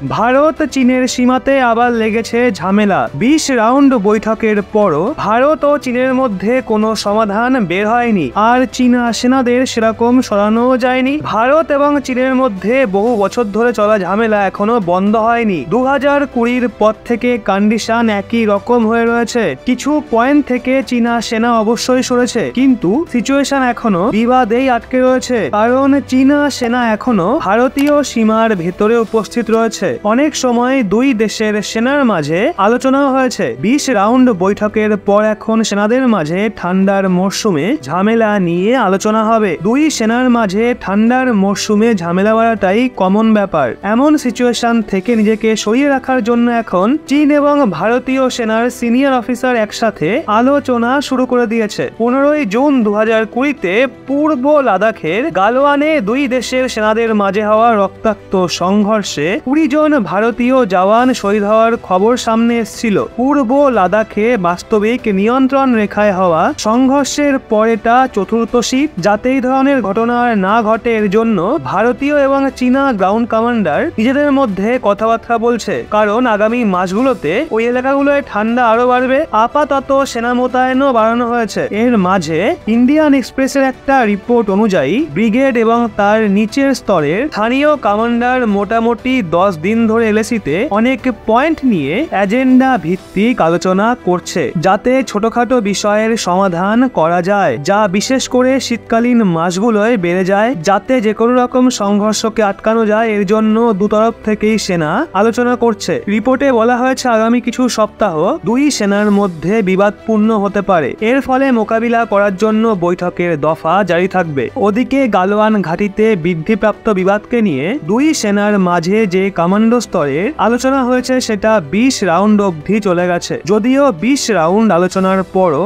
ভারত চীনের সীমাতে আবার লেগেছে ঝামেলা। 20 রাউন্ড বৈঠকের পরও ভারত ও চীনের মধ্যে কোনো সমাধান বের হয়নি, আর চীনা সেনাদের সেরকম সরানো যায়নি। ভারত এবং চীনের মধ্যে বহু বছর ধরে চলা ঝামেলা এখনো বন্ধ হয়নি। 2020 পর থেকে কন্ডিশন একই রকম হয়ে রয়েছে। কিছু পয়েন্ট থেকে চীনা সেনা অবশ্যই সরেছে, কিন্তু সিচুয়েশন এখনো বিবাদেই আটকে রয়েছে, কারণ চীনা সেনা এখনো ভারতীয় সীমার ভেতরে উপস্থিত রয়েছে। অনেক সময় দুই দেশের সেনার মাঝে আলোচনাও হয়েছে। 20 রাউন্ড বৈঠকের পর এখন সেনাদের মাঝে ঠান্ডার মরশুমে ঝামেলা নিয়ে আলোচনা হবে। দুই সেনার মাঝে ঠান্ডার মরশুমে ঝামেলা বাড়াটাই কমন ব্যাপার। এমন সিচুয়েশন থেকে নিজেকে সরিয়ে রাখার জন্য এখন চীন এবং ভারতীয় সেনার সিনিয়র অফিসার একসাথে আলোচনা শুরু করে দিয়েছে। 15 জুন 2020-তে পূর্ব লাদাখের গালওয়ানে দুই দেশের সেনাদের মাঝে হওয়া রক্তাক্ত সংঘর্ষে 20 জন ভারতীয় জওয়ান শহীদ হওয়ার খবর সামনে এসেছিল। পূর্ব লাদাখে বাস্তবিক নিয়ন্ত্রণ রেখায় হওয়া সংঘর্ষের পরেটা চতুর্থ শীত, যাতে এই ধরনের ঘটনা না ঘটে এর জন্য ভারতীয় এবং চীনা গ্রাউন্ড কমান্ডার নিজেদের মধ্যে কথাবার্তা বলছে, কারণ আগামী মাসগুলোতে ওই এলাকাগুলোয় ঠান্ডা আরো বাড়বে। আপাতত সেনা মোতায়েনও বাড়ানো হয়েছে। এর মাঝে ইন্ডিয়ান এক্সপ্রেসের একটা রিপোর্ট অনুযায়ী ব্রিগেড এবং তার নিচের স্তরের স্থানীয় কমান্ডার মোটামুটি 10 দিন ধরে এলএসিতে অনেক পয়েন্ট নিয়ে এজেন্ডা ভিত্তিক আলোচনা করছে, যাতে ছোটখাটো বিষয়ের সমাধান করা যায়, যা বিশেষ করে শীতকালীন মাসগুলোয় বেড়ে যায়, যাতে যে কোনো রকম সংঘর্ষকে আটকানো যায়। এর জন্য দুতরফ থেকেই সেনা আলোচনা করছে। রিপোর্টে বলা হয়েছে আগামী কিছু সপ্তাহ দুই সেনার মধ্যে বিবাদপূর্ণ হতে পারে। এর ফলে মোকাবিলা করার জন্য বৈঠকের দফা জারি থাকবে। ওদিকে গালওয়ান ঘাটিতে বৃদ্ধিপ্রাপ্ত বিবাদকে নিয়ে দুই সেনার মাঝে যে কমান্ডো স্তরের আলোচনা হয়েছে সেটা 20 রাউন্ড অবধি চলে গেছে। যদিও 20 রাউন্ড আলোচনার পরও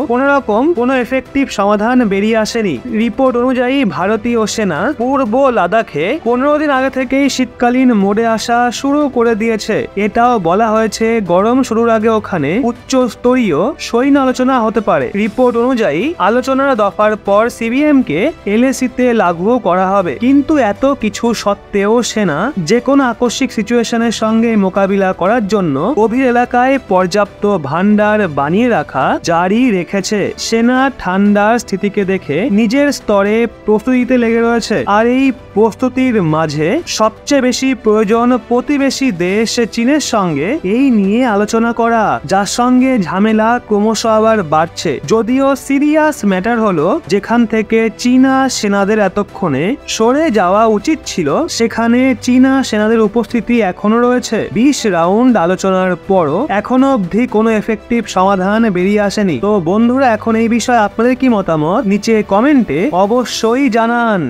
কোনো এফেক্টিভ সমাধান বেরিয়ে আসেনি। রিপোর্ট অনুযায়ী ভারতীয় সেনা পূর্ব লাদাখে 15 দিন আগে থেকেই শীতকালীন মোডে আসা শুরু করে দিয়েছে। এটাও বলা হয়েছে গরম শুরুর আগে ওখানে উচ্চ স্তরীয় সৈন্য আলোচনা হতে পারে। রিপোর্ট অনুযায়ী আলোচনার দফার পর সিবিএম কে এলএসিতে লাগু করা হবে। কিন্তু এত কিছু সত্ত্বেও সেনা যে কোনো আকস্মিক সিচুয়েশনের সঙ্গে মোকাবিলা করার জন্য গভীর এলাকায় পর্যাপ্ত ভান্ডার বানিয়ে রাখা জারি রেখেছে। সেনা ঠান্ডার স্থিতিকে দেখে নিজের স্তরে প্রস্তুতিতে লেগে রয়েছে, আর এই প্রস্তুতির মাঝে সবচেয়ে বেশি প্রয়োজন প্রতিবেশী দেশ চীনের সঙ্গে এই নিয়ে আলোচনা করা, যার সঙ্গে ঝামেলা ক্রমশ আবার বাড়ছে। যদিও সিরিয়াস ম্যাটার হলো, যেখান থেকে চীনা সেনাদের এতক্ষণে সরে যাওয়া উচিত ছিল সেখানে চীনা সেনাদের উপস্থিতি এখনো রয়েছে। 20 রাউন্ড আলোচনার পরও এখনো অবধি কোনো এফেক্টিভ সমাধান বেরিয়ে আসেনি। তো বন্ধুরা, এখন এই বিষয়ে আপনাদের কি মতামত নিচে কমেন্টে অবশ্যই জানান।